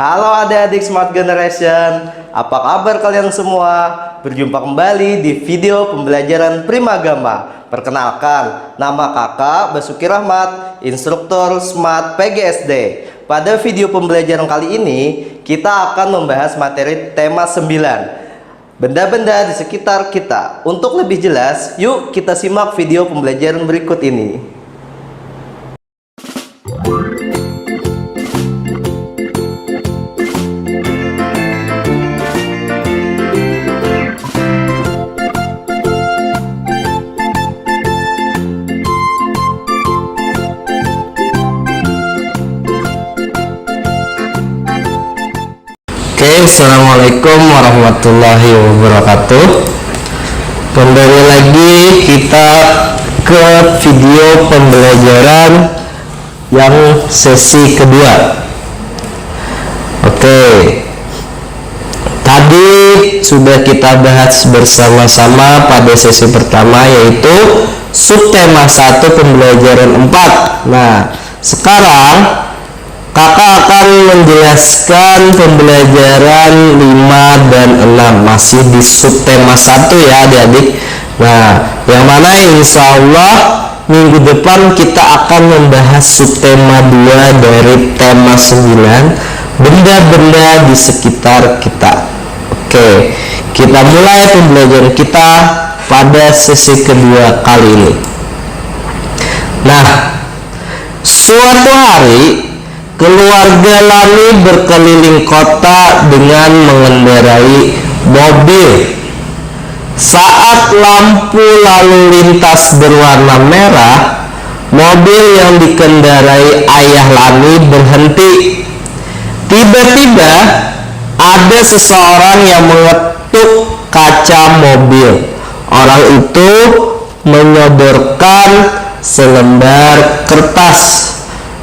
Halo adik-adik Smart Generation, apa kabar kalian semua? Berjumpa kembali di video pembelajaran Primagama. Perkenalkan, nama kakak Basuki Rahmat, instruktur Smart PGSD. Pada video pembelajaran kali ini, kita akan membahas materi tema 9, benda-benda di sekitar kita. Untuk lebih jelas, yuk kita simak video pembelajaran berikut ini. Assalamualaikum warahmatullahi wabarakatuh. Kembali lagi kita ke video pembelajaran yang sesi kedua. Oke, tadi sudah kita bahas bersama-sama pada sesi pertama, yaitu subtema 1 pembelajaran 4. Nah, sekarang kakak akan menjelaskan pembelajaran 5 dan 6, masih di subtema 1 ya adik-adik. Nah, yang mana insya Allah minggu depan kita akan membahas subtema 2 dari tema 9, benda-benda di sekitar kita. Oke, kita mulai pembelajaran kita pada sesi kedua kali ini. Nah, suatu hari keluarga Lani berkeliling kota dengan mengendarai mobil. Saat lampu lalu lintas berwarna merah, mobil yang dikendarai ayah Lani berhenti. Tiba-tiba ada seseorang yang mengetuk kaca mobil. Orang itu menyodorkan selembar kertas.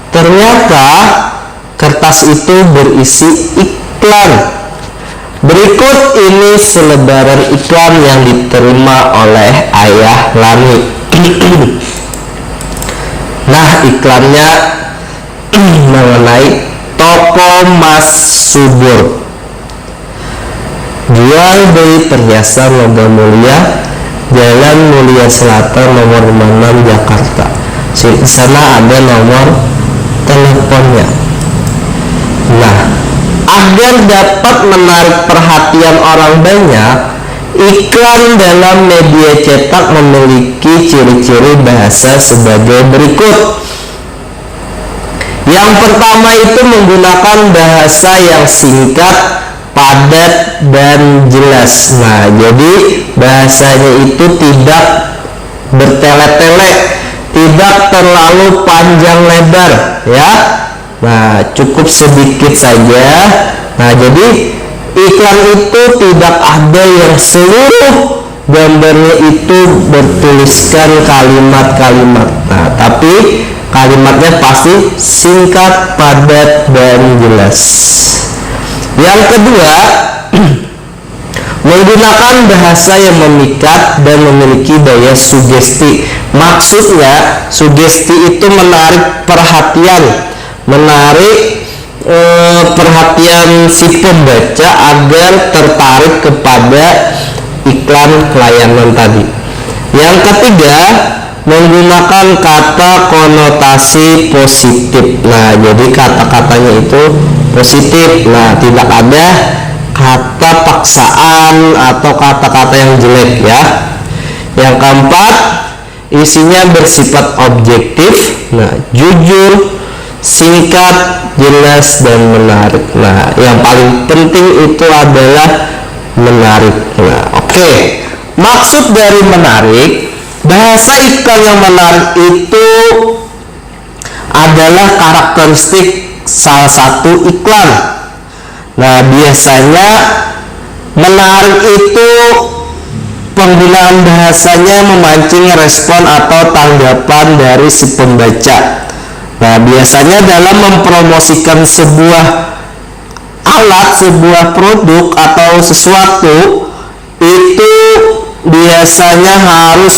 Ternyata kertas itu berisi iklan. Berikut ini selebaran iklan yang diterima oleh ayah Lani. Nah, iklannya mengenai toko Mas Subur, jual beli perhiasan logam mulia, Jalan Mulia Selatan nomor 56 Jakarta. Di sana ada nomor teleponnya. Nah, agar dapat menarik perhatian orang banyak, iklan dalam media cetak memiliki ciri-ciri bahasa sebagai berikut. Yang pertama itu menggunakan bahasa yang singkat, padat, dan jelas. Nah, jadi bahasanya itu tidak bertele-tele, tidak terlalu panjang lebar ya. Nah, cukup sedikit saja. Nah, jadi iklan itu tidak ada yang seluruh gambarnya itu bertuliskan kalimat-kalimat. Nah, tapi kalimatnya pasti singkat, padat, dan jelas. Yang kedua, menggunakan bahasa yang memikat dan memiliki daya sugesti. Maksudnya, sugesti itu menarik perhatian, perhatian si pembaca agar tertarik kepada iklan layanan tadi. Yang ketiga, menggunakan kata konotasi positif. Nah, jadi kata-katanya itu positif. Nah, tidak ada kata paksaan atau kata-kata yang jelek ya. Yang keempat, isinya bersifat objektif. Nah, jujur, singkat, jelas, dan menarik. Nah, yang paling penting itu adalah menarik. Nah, oke. Maksud dari menarik, bahasa iklan yang menarik itu adalah karakteristik salah satu iklan. Nah, biasanya menarik itu penggunaan bahasanya memancing respon atau tanggapan dari si pembaca. Nah, biasanya dalam mempromosikan sebuah alat, sebuah produk atau sesuatu, itu biasanya harus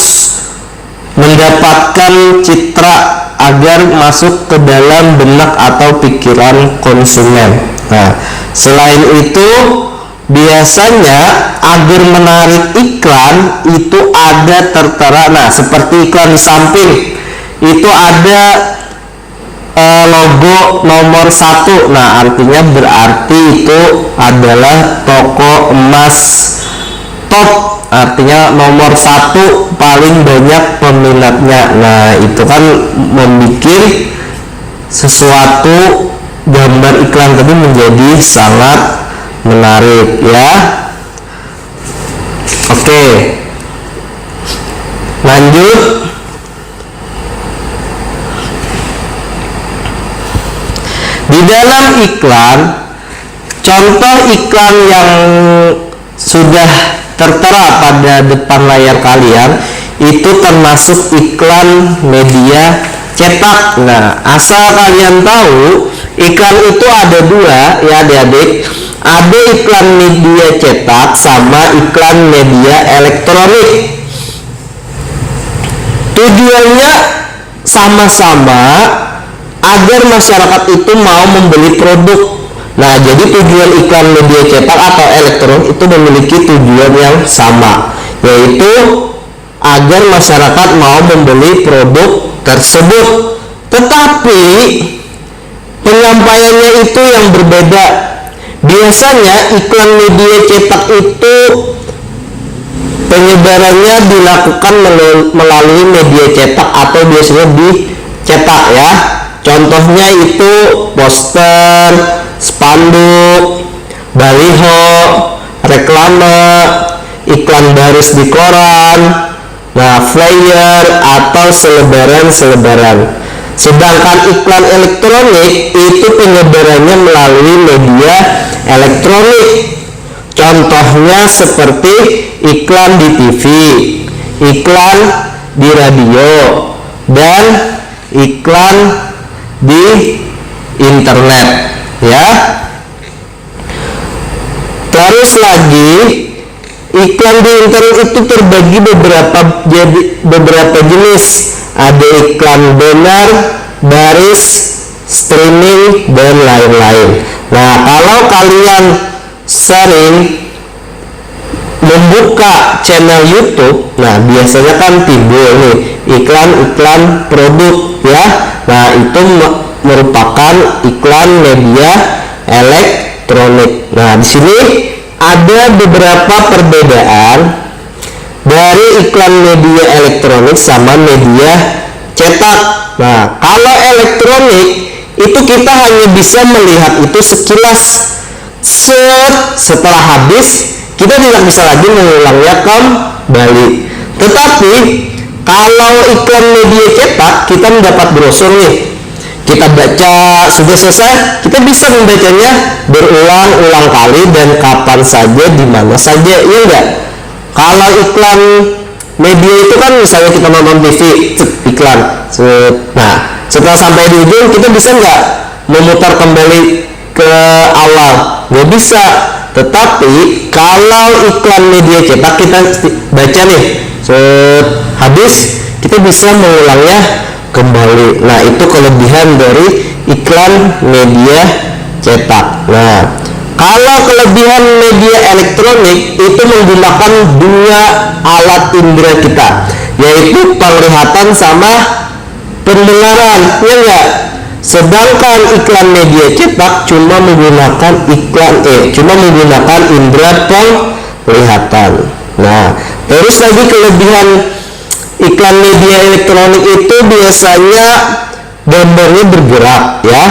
mendapatkan citra agar masuk ke dalam benak atau pikiran konsumen. Nah, selain itu biasanya agar menarik iklan itu ada tertera, nah seperti iklan di samping itu ada logo nomor 1. Nah, artinya berarti itu adalah toko emas top, artinya nomor 1 paling banyak peminatnya. Nah, itu kan membuat sesuatu gambar iklan tadi menjadi sangat menarik ya. Oke, lanjut. Di dalam iklan, contoh iklan yang sudah tertera pada depan layar kalian itu termasuk iklan media cetak. Nah, asal kalian tahu, iklan itu ada dua ya adik-adik. Ada iklan media cetak sama iklan media elektronik. Tujuannya sama-sama agar masyarakat itu mau membeli produk. Nah, jadi tujuan iklan media cetak atau elektronik itu memiliki tujuan yang sama, yaitu agar masyarakat mau membeli produk tersebut. Tetapi penyampaiannya itu yang berbeda. Biasanya iklan media cetak itu penyebarannya dilakukan melalui media cetak atau biasanya dicetak ya. Contohnya itu poster, spanduk, baliho, reklame, iklan baris di koran, nah flyer atau selebaran. Sedangkan iklan elektronik itu penyebarannya melalui media elektronik. Contohnya seperti iklan di TV, iklan di radio, dan iklan di internet ya. Terus lagi, iklan di internet itu terbagi beberapa jenis. Ada iklan banner, baris, streaming, dan lain-lain. Nah, kalau kalian sering membuka channel YouTube, nah biasanya kan timbul nih iklan-iklan produk ya. Nah, itu merupakan iklan media elektronik. Nah, di sini ada beberapa perbedaan dari iklan media elektronik sama media cetak. Nah, kalau elektronik itu kita hanya bisa melihat itu sekilas, setelah habis kita tidak bisa lagi mengulangnya kembali. Tetapi kalau iklan media cetak, kita mendapat brosur nih, kita baca, sudah selesai, kita bisa membacanya berulang-ulang kali dan kapan saja, di mana saja, ya enggak? Kalau iklan media itu kan misalnya kita nonton TV, iklan, nah setelah sampai di ujung kita bisa nggak memutar kembali ke awal? Nggak bisa. Tetapi kalau iklan media cetak kita baca nih, habis kita bisa mengulangnya kembali. Nah, itu kelebihan dari iklan media cetak. Nah, kalau kelebihan media elektronik itu menggunakan dua alat indera kita, yaitu penglihatan sama pendengaran, ya enggak? Sedangkan iklan media cetak cuma menggunakan indera penglihatan. Nah, terus lagi kelebihan iklan media elektronik itu biasanya gambarnya bergerak ya.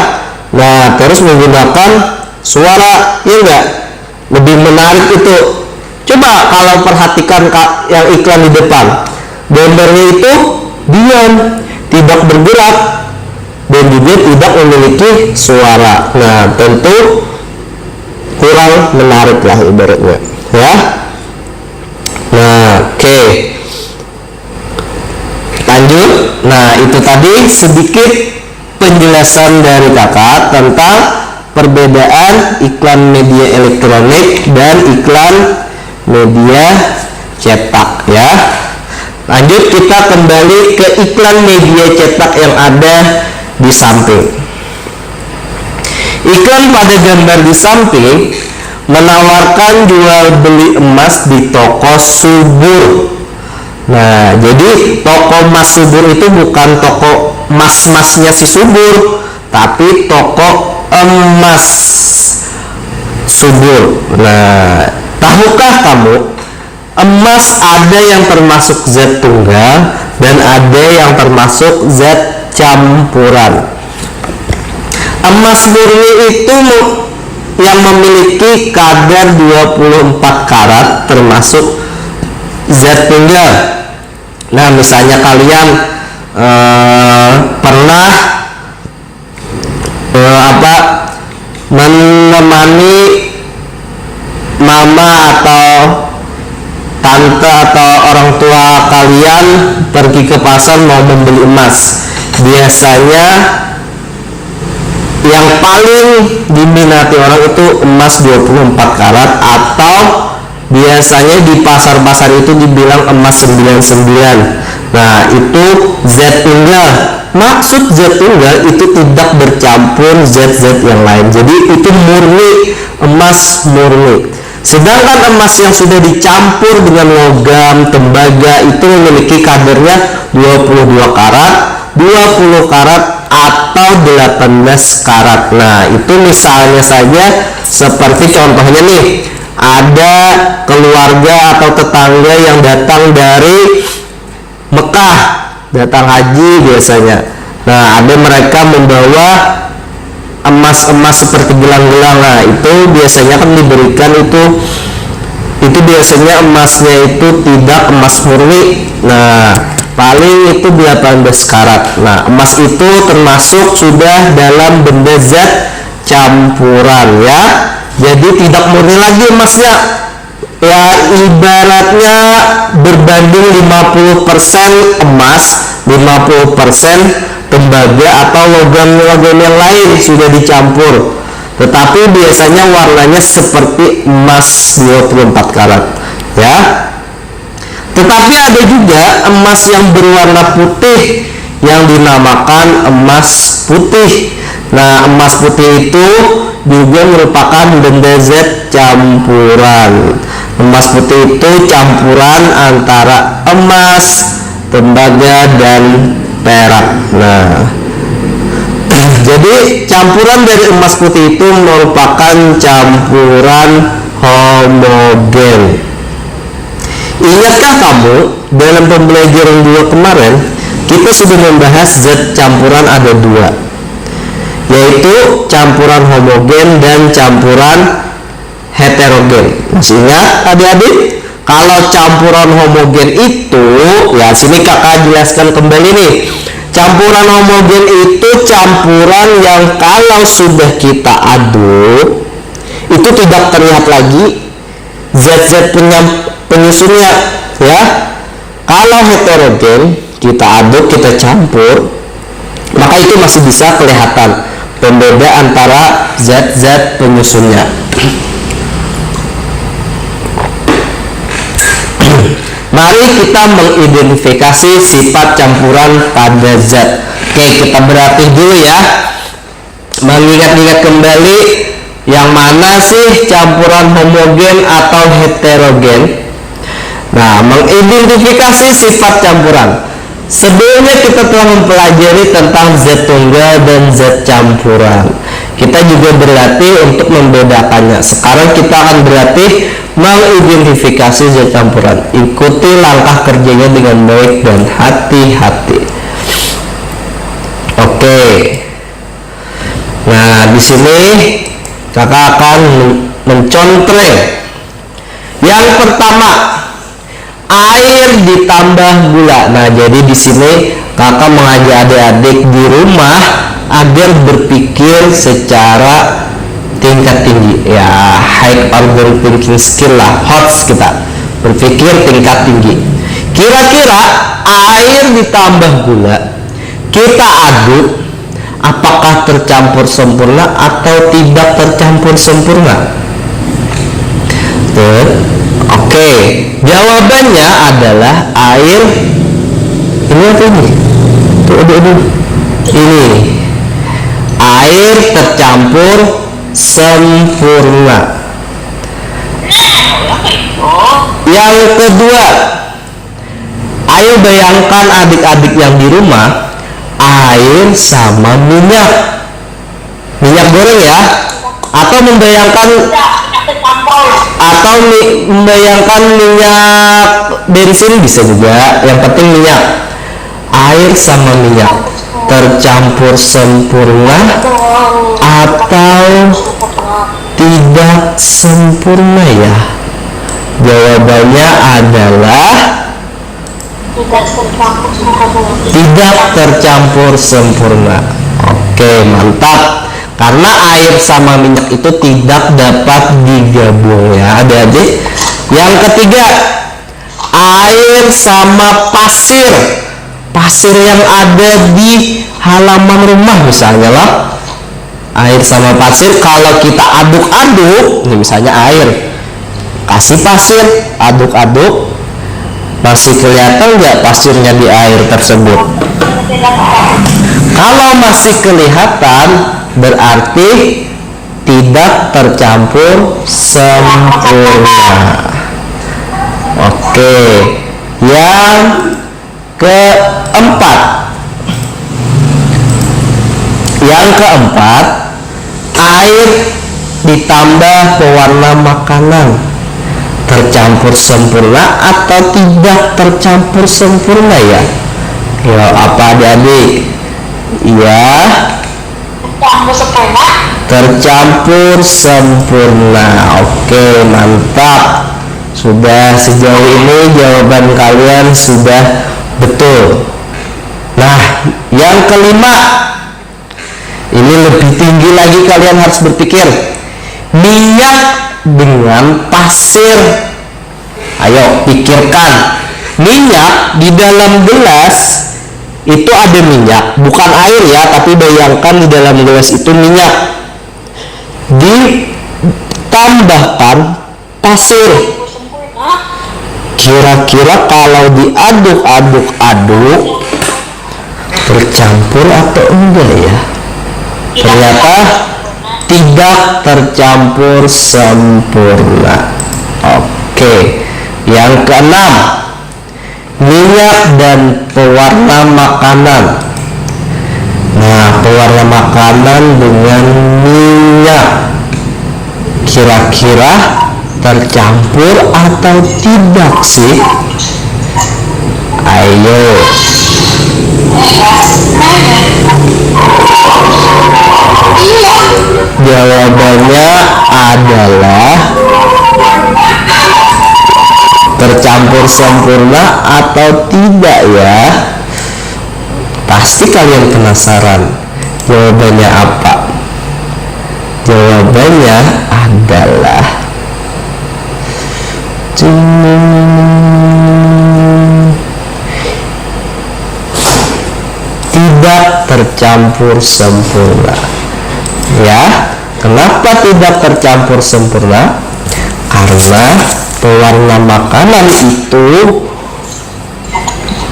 Nah, terus menggunakan suara, ya enggak? Lebih menarik itu. Coba kalau perhatikan yang iklan di depan, gambarnya itu diam, tidak bergerak, dan juga tidak memiliki suara. Nah, tentu kurang menarik lah ibaratnya ya. Nah, oke. Lanjut. Nah, itu tadi sedikit penjelasan dari kakak tentang perbedaan iklan media elektronik dan iklan media cetak ya. Lanjut, kita kembali ke iklan media cetak yang ada di samping. Iklan pada gambar di samping menawarkan jual beli emas di toko subur. Nah, jadi toko emas subur itu bukan toko emas-emasnya si subur, tapi toko emas subur. Nah, tahukah kamu emas ada yang termasuk zat tunggal dan ada yang termasuk zat campuran. Emas murni itu yang memiliki kadar 24 karat termasuk zat tunggal. Nah, misalnya kalian pernah menemani mama atau tante atau orang tua kalian pergi ke pasar mau membeli emas. Biasanya yang paling diminati orang itu emas 24 karat, atau biasanya di pasar-pasar itu dibilang emas 99. Nah, itu zat tunggal. Maksud zat tunggal itu tidak bercampur zat-zat yang lain. Jadi itu murni, emas murni. Sedangkan emas yang sudah dicampur dengan logam, tembaga itu memiliki kadarnya 22 karat, 20 karat atau 18 karat. Nah, itu misalnya saja seperti contohnya nih, ada keluarga atau tetangga yang datang dari Mekah, datang haji biasanya. Nah, ada mereka membawa emas-emas seperti gelang-gelang. Nah, itu biasanya kan diberikan itu biasanya emasnya itu tidak emas murni. Nah, paling itu 18 karat. Nah, emas itu termasuk sudah dalam benda zat campuran ya. Jadi tidak murni lagi emasnya. Ya, ibaratnya berbanding 50% emas, 50% tembaga atau logam-logam yang lain sudah dicampur. Tetapi biasanya warnanya seperti emas 24 karat ya. Tetapi ada juga emas yang berwarna putih yang dinamakan emas putih. Nah, emas putih itu juga merupakan benda zat campuran. Emas putih itu campuran antara emas, tembaga, dan perak. Nah, jadi campuran dari emas putih itu merupakan campuran homogen. Ingatkah kamu dalam pembelajaran 2 kemarin kita sudah membahas zat campuran ada 2, yaitu campuran homogen dan campuran heterogen. Masih ingat adik-adik? Kalau campuran homogen itu, ya sini kakak jelaskan kembali nih. Campuran homogen itu campuran yang kalau sudah kita aduk itu tidak terlihat lagi zat-zat penyusunnya ya. Kalau heterogen kita aduk, kita campur, maka itu masih bisa kelihatan pembeda antara zat-zat penyusunnya. Mari kita mengidentifikasi sifat campuran pada zat. Oke, kita berarti dulu ya, mengingat-ingat kembali yang mana sih campuran homogen atau heterogen. Nah, mengidentifikasi sifat campuran. Sebelumnya kita telah mempelajari tentang zat tunggal dan zat campuran. Kita juga berlatih untuk membedakannya. Sekarang kita akan berlatih mengidentifikasi zat campuran. Ikuti langkah kerjanya dengan baik dan hati-hati. Oke. Nah, di sini kakak akan mencontreng. Yang pertama, air ditambah gula. Nah, jadi di sini kakak mengajak adik-adik di rumah agar berpikir secara tingkat tinggi ya, high order thinking skill lah, HOTS, kita berpikir tingkat tinggi. Kira-kira air ditambah gula kita aduk, apakah tercampur sempurna atau tidak tercampur sempurna? Oke, jawabannya adalah air ini apa ini? Tuh, ini air tercampur sempurna. Yang kedua, ayo bayangkan adik-adik yang di rumah, air sama minyak goreng ya, atau membayangkan membayangkan minyak bensin bisa juga, yang penting minyak. Air sama minyak tercampur sempurna atau tidak sempurna ya? Jawabannya adalah tidak tercampur sempurna. Oke, mantap. Karena air sama minyak itu tidak dapat digabung ya adik-adik. Yang ketiga, air sama pasir. Pasir yang ada di halaman rumah misalnya lah. Air sama pasir kalau kita aduk-aduk, ini misalnya air, kasih pasir, aduk-aduk, masih kelihatan nggak pasirnya di air tersebut? Kalau masih kelihatan, berarti tidak tercampur sempurna. Oke, yang keempat, air ditambah pewarna makanan tercampur sempurna atau tidak tercampur sempurna ya? Ya, apa adik-adik? Ya, tercampur sempurna. Oke, mantap. Sudah sejauh ini jawaban kalian sudah betul. Nah, yang kelima, ini lebih tinggi lagi, kalian harus berpikir. Minyak dengan pasir. Ayo pikirkan. Minyak di dalam gelas itu ada minyak, bukan air ya, tapi bayangkan di dalam gelas itu minyak. Ditambahkan pasir. Kira-kira kalau diaduk-aduk-aduk tercampur atau enggak ya? Ternyata tidak tercampur sempurna. Oke, yang keenam, minyak dan pewarna makanan. Nah, pewarna makanan dengan minyak kira-kira tercampur atau tidak sih? Ayo. Jawabannya adalah tercampur sempurna atau tidak ya? Pasti kalian penasaran jawabannya apa? Jawabannya adalah tidak tercampur sempurna ya. Kenapa tidak tercampur sempurna? Karena pewarna makanan itu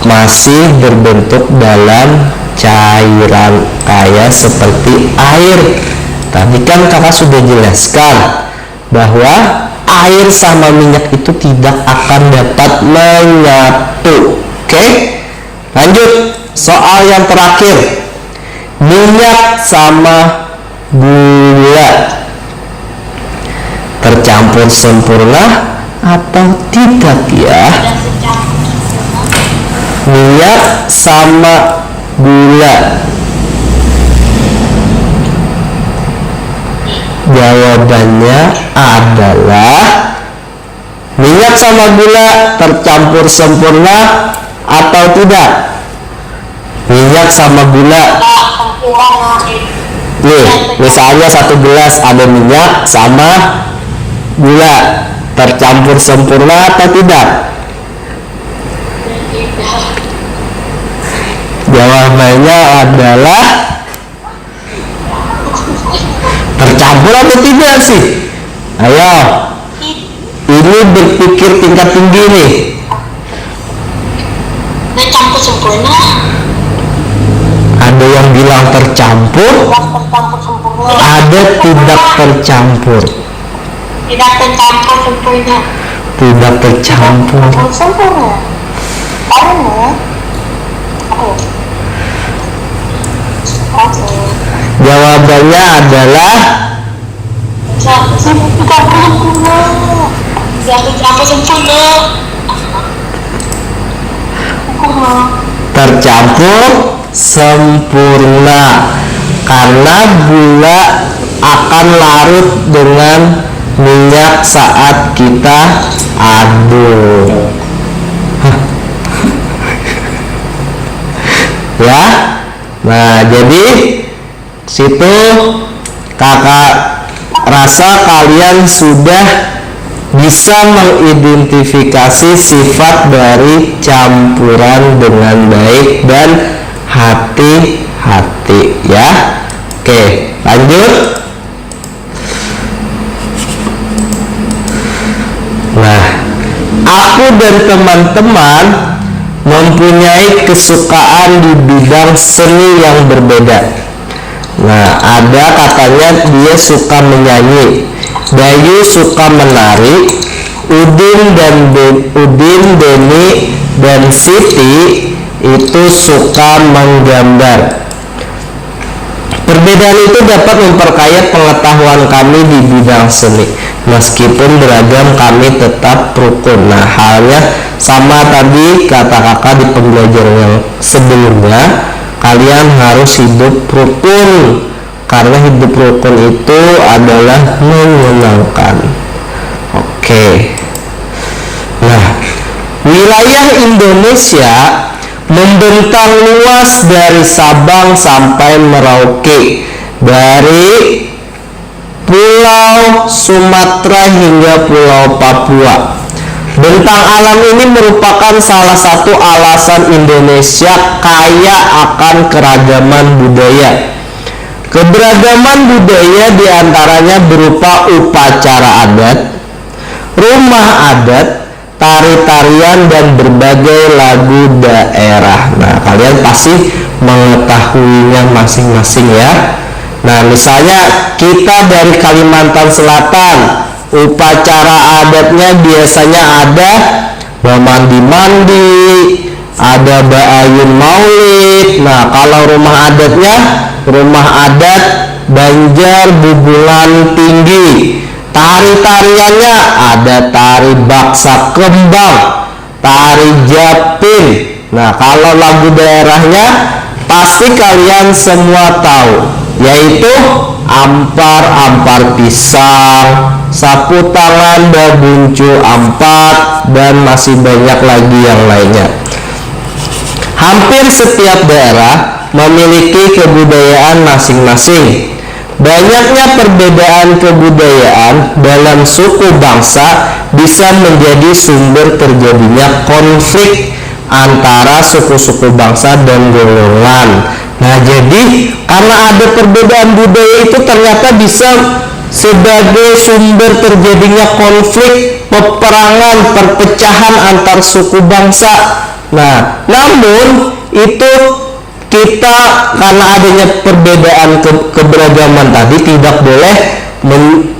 masih berbentuk dalam cairan kayak seperti air. Tadi kan kakak sudah jelaskan bahwa air sama minyak itu tidak akan dapat menyatu. Oke, lanjut soal yang terakhir. Minyak sama gula tercampur sempurna atau tidak ya? Minyak sama gula. Jawabannya adalah minyak sama gula tercampur sempurna atau tidak? Minyak sama gula. Nih, misalnya satu gelas ada minyak sama gula, tercampur sempurna atau tidak? Jawabannya adalah tercampur atau tidak sih? Ayo, ini berpikir tingkat tinggi nih. Tercampur sempurna. Ada yang bilang tercampur, tercampur sempurna. ada tidak tercampur. Tidak tercampur sempurna. Tidak tercampur. Sempurna. Karena oke. Jawabannya adalah Tercampur sempurna. Tidak tercampur sempurna. tercampur sempurna, karena gula akan larut dengan minyak saat kita aduk. Ya, nah jadi situ kakak rasa kalian sudah bisa mengidentifikasi sifat dari campuran dengan baik dan hati-hati ya. Oke, lanjut. Nah, aku dan teman-teman mempunyai kesukaan di bidang seni yang berbeda. Nah, ada katanya dia suka menyanyi, Bayu suka menari, Udin, Deni, dan Siti itu suka menggambar. Perbedaan itu dapat memperkaya pengetahuan kami di bidang seni. Meskipun beragam, kami tetap rukun. Nah, halnya sama tadi kata kakak di pembelajaran yang sebelumnya, kalian harus hidup rukun, karena hidup rukun itu adalah menyenangkan. Oke. Nah, wilayah Indonesia membentang luas dari Sabang sampai Merauke, dari Pulau Sumatera hingga Pulau Papua. Bentang alam ini merupakan salah satu alasan Indonesia kaya akan keragaman budaya. Keberagaman budaya diantaranya berupa upacara adat, rumah adat, tari-tarian, dan berbagai lagu daerah. Nah, kalian pasti mengetahuinya masing-masing ya. Nah, misalnya kita dari Kalimantan Selatan, upacara adatnya biasanya ada mandi-mandi, ada Ba'ayun Maulid. Nah, kalau rumah adatnya rumah adat Banjar Bubulan Tinggi. Tari-tariannya ada tari baksa kembang, tari japin. Nah, kalau lagu daerahnya pasti kalian semua tahu, yaitu ampar pisang, sapu tangan, babuncu ampat, dan masih banyak lagi yang lainnya. Hampir setiap daerah memiliki kebudayaan masing-masing. Banyaknya perbedaan kebudayaan dalam suku bangsa bisa menjadi sumber terjadinya konflik antara suku-suku bangsa dan golongan. Nah, jadi karena ada perbedaan budaya itu ternyata bisa sebagai sumber terjadinya konflik, peperangan, perpecahan antar suku bangsa. Nah, namun itu kita karena adanya perbedaan keberagaman tadi tidak boleh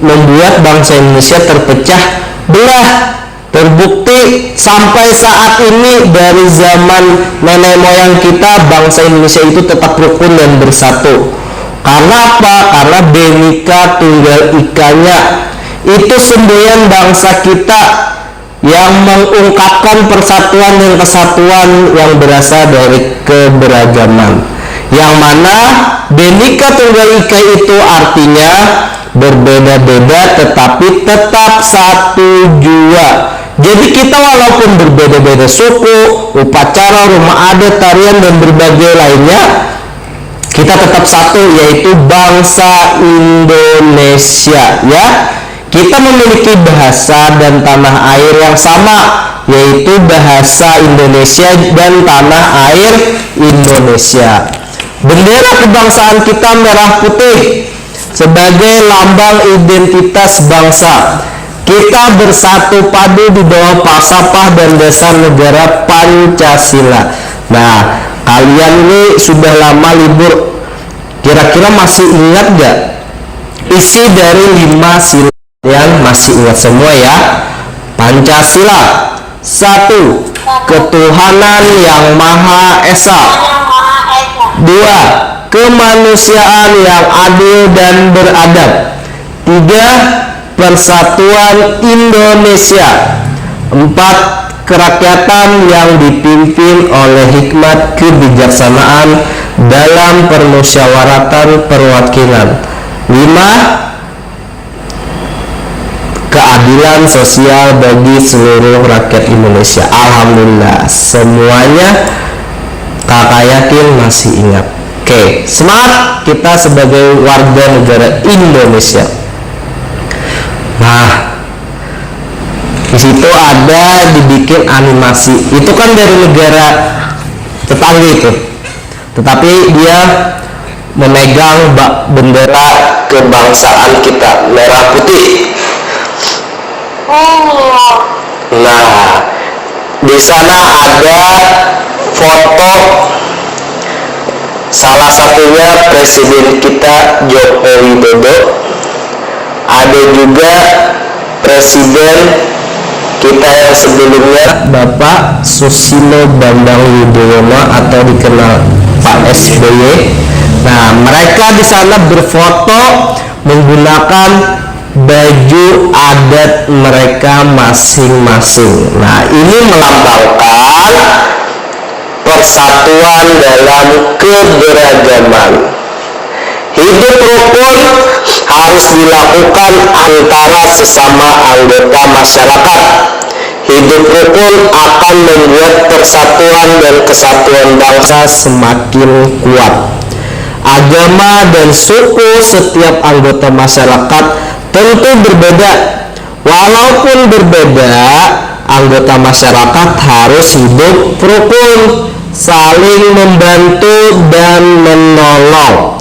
membuat bangsa Indonesia terpecah belah. Terbukti sampai saat ini dari zaman nenek moyang kita, bangsa Indonesia itu tetap rukun dan bersatu. Karena apa? Karena Bhinneka Tunggal Ika-nya itu semboyan bangsa kita yang mengungkapkan persatuan dan kesatuan yang berasal dari keberagaman. Yang mana Bhinneka Tunggal Ika itu artinya berbeda-beda tetapi tetap satu jua. Jadi kita walaupun berbeda-beda suku, upacara, rumah adat, tarian, dan berbagai lainnya, kita tetap satu, yaitu bangsa Indonesia ya. Kita memiliki bahasa dan tanah air yang sama, yaitu bahasa Indonesia dan tanah air Indonesia. Bendera kebangsaan kita merah putih sebagai lambang identitas bangsa. Kita bersatu padu di bawah falsafah dan dasar negara Pancasila. Nah, kalian ini sudah lama libur, kira-kira masih ingat gak isi dari 5 sila yang masih ingat semua ya? Pancasila. 1. Ketuhanan yang Maha Esa. Yang Maha Esa. 2. Kemanusiaan yang adil dan beradab. 3. Persatuan Indonesia. 4. Kerakyatan yang dipimpin oleh hikmat kebijaksanaan dalam permusyawaratan perwakilan. 5. Keadilan sosial bagi seluruh rakyat Indonesia. Alhamdulillah, semuanya kakak yakin masih ingat. Oke, semangat kita sebagai warga negara Indonesia. Nah, di situ ada dibikin animasi. Itu kan dari negara tetangga itu, tetapi dia memegang bendera kebangsaan kita, merah putih. Nah, di sana ada foto salah satunya presiden kita Joko Widodo. Ada juga presiden kita yang sebelumnya Bapak Susilo Bambang Yudhoyono atau dikenal Pak SBY. Nah, mereka di sana berfoto menggunakan baju adat mereka masing-masing. Nah, ini melambangkan persatuan dalam keberagaman. Hidup rukun harus dilakukan antara sesama anggota masyarakat. Hidup rukun akan membuat persatuan dan kesatuan bangsa semakin kuat. Agama dan suku setiap anggota masyarakat tentu berbeda. Walaupun berbeda, anggota masyarakat harus hidup rukun, saling membantu dan menolong.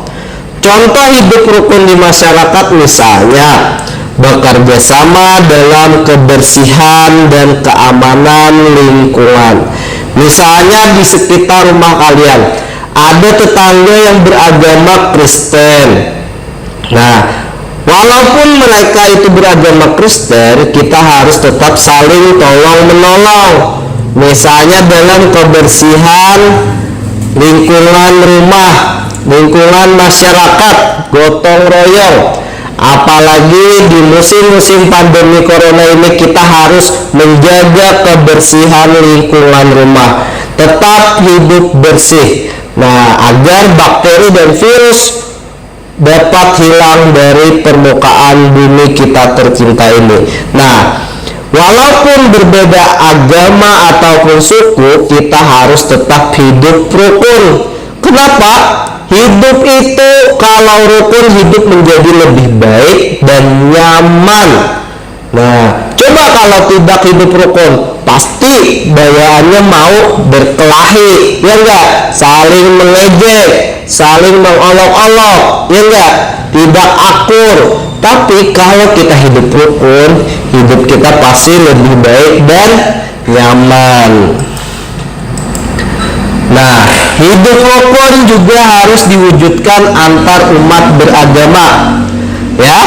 Contoh hidup rukun di masyarakat misalnya bekerja sama dalam kebersihan dan keamanan lingkungan. Misalnya di sekitar rumah kalian ada tetangga yang beragama Kristen. Nah, walaupun mereka itu beragama Kristen, kita harus tetap saling tolong-menolong. Misalnya dalam kebersihan lingkungan rumah, lingkungan masyarakat, gotong royong. Apalagi di musim-musim pandemi corona ini, kita harus menjaga kebersihan lingkungan rumah, tetap hidup bersih. Nah, agar bakteri dan virus dapat hilang dari permukaan bumi kita tercinta ini. Nah, walaupun berbeda agama ataupun suku, kita harus tetap hidup rukun. Kenapa? Hidup itu kalau rukun, hidup menjadi lebih baik dan nyaman. Nah, coba kalau tidak hidup rukun, pasti bawaannya mau berkelahi, ya enggak? Saling mengejek, saling mengolok-olok, ya enggak? Tidak akur. Tapi kalau kita hidup rukun, hidup kita pasti lebih baik dan nyaman. Nah, hidup rukun juga harus diwujudkan antar umat beragama. Ya,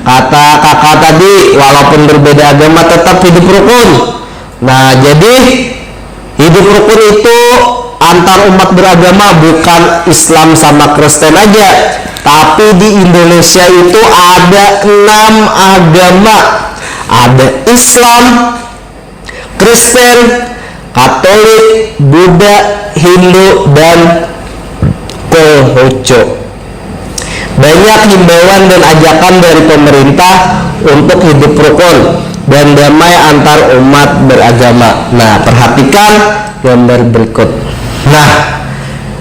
kata kakak tadi, walaupun berbeda agama tetap hidup rukun. Nah, jadi hidup rukun itu antar umat beragama, bukan Islam sama Kristen aja, tapi di Indonesia itu ada 6 agama. Ada Islam, Kristen, Katolik, Buddha, Hindu, dan Konghucu. Banyak himbauan dan ajakan dari pemerintah untuk hidup rukun dan damai antar umat beragama. Nah, perhatikan gambar berikut. Nah,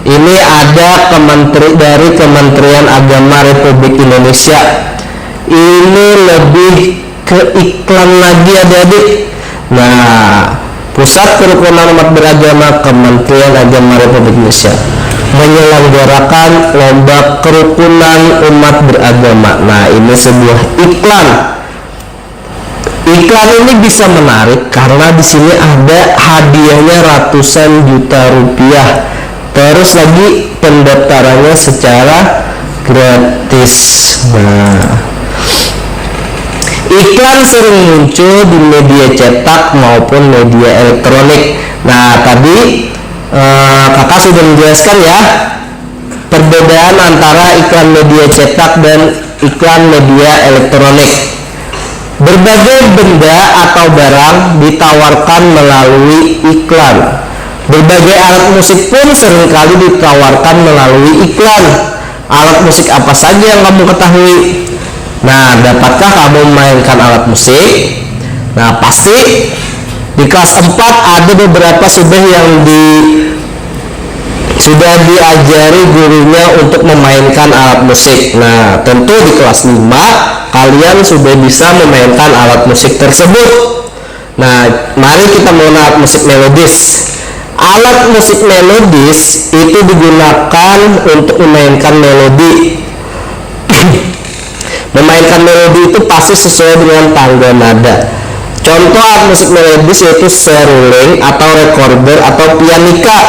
ini ada dari Kementerian Agama Republik Indonesia. Ini lebih ke iklan lagi, adik-adik. Nah, Pusat Kerukunan Umat Beragama Kementerian Agama Republik Indonesia menyelenggarakan lomba kerukunan umat beragama. Nah, ini sebuah iklan. Iklan ini bisa menarik karena di sini ada hadiahnya ratusan juta rupiah Terus lagi pendaftarannya secara gratis. Nah, iklan sering muncul di media cetak maupun media elektronik. Nah, tadi kakak sudah menjelaskan ya perbedaan antara iklan media cetak dan iklan media elektronik. Berbagai benda atau barang ditawarkan melalui iklan. Berbagai alat musik pun seringkali ditawarkan melalui iklan. Alat musik apa saja yang kamu ketahui? Nah, dapatkah kamu memainkan alat musik? Nah, pasti di kelas 4 ada beberapa sudah yang sudah diajari gurunya untuk memainkan alat musik. Nah, tentu di kelas 5 kalian sudah bisa memainkan alat musik tersebut. Nah, mari kita mengenal alat musik melodis. Alat musik melodis itu digunakan untuk memainkan melodi. Memainkan melodi itu pasti sesuai dengan tangga nada. Contoh alat musik melodis yaitu seruling atau recorder atau pianika.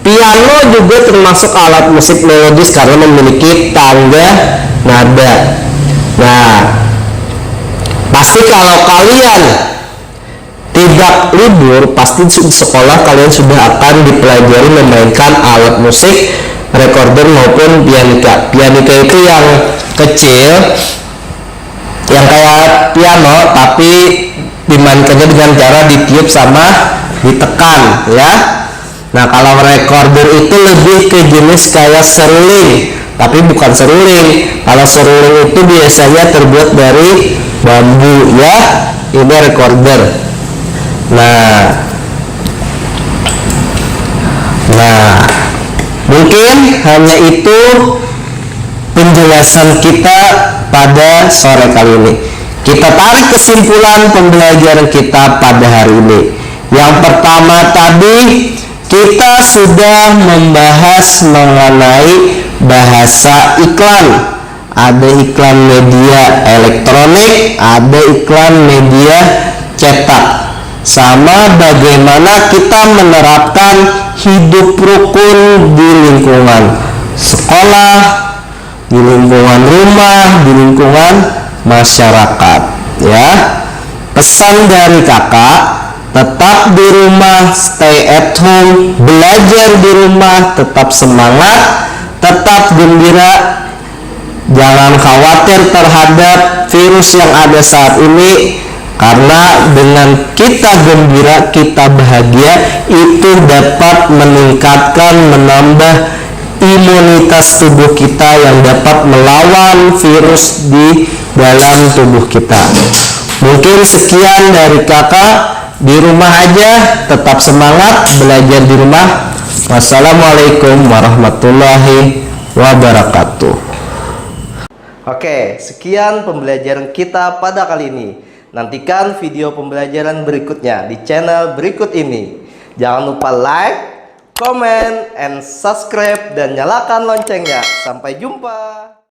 Piano juga termasuk alat musik melodis karena memiliki tangga nada. Nah, pasti kalau kalian tidak libur, pasti di sekolah kalian sudah akan dipelajari memainkan alat musik recorder maupun pianika. Pianika itu yang kecil, yang kayak piano tapi dimainkannya dengan cara ditiup sama ditekan ya. Nah, kalau recorder itu lebih ke jenis kayak seruling, tapi bukan seruling. Kalau seruling itu biasanya terbuat dari bambu ya. Ini recorder. Nah, mungkin hanya itu penjelasan kita pada sore kali ini. Kita tarik kesimpulan pembelajaran kita pada hari ini. Yang pertama tadi kita sudah membahas mengenai bahasa iklan. Ada iklan media elektronik, ada iklan media cetak. Sama bagaimana kita menerapkan hidup rukun di lingkungan sekolah, di lingkungan rumah, di lingkungan masyarakat ya. Pesan dari kakak, tetap di rumah, stay at home, belajar di rumah, tetap semangat, tetap gembira, jangan khawatir terhadap virus yang ada saat ini, karena dengan kita gembira, kita bahagia, itu dapat meningkatkan, menambah imunitas tubuh kita yang dapat melawan virus di dalam tubuh kita. Mungkin sekian dari kakak. Di rumah aja, tetap semangat belajar di rumah. Wassalamualaikum warahmatullahi wabarakatuh. Oke, sekian pembelajaran kita pada kali ini. Nantikan video pembelajaran berikutnya di channel berikut ini. Jangan lupa like, comment, and subscribe, dan nyalakan loncengnya. Sampai jumpa.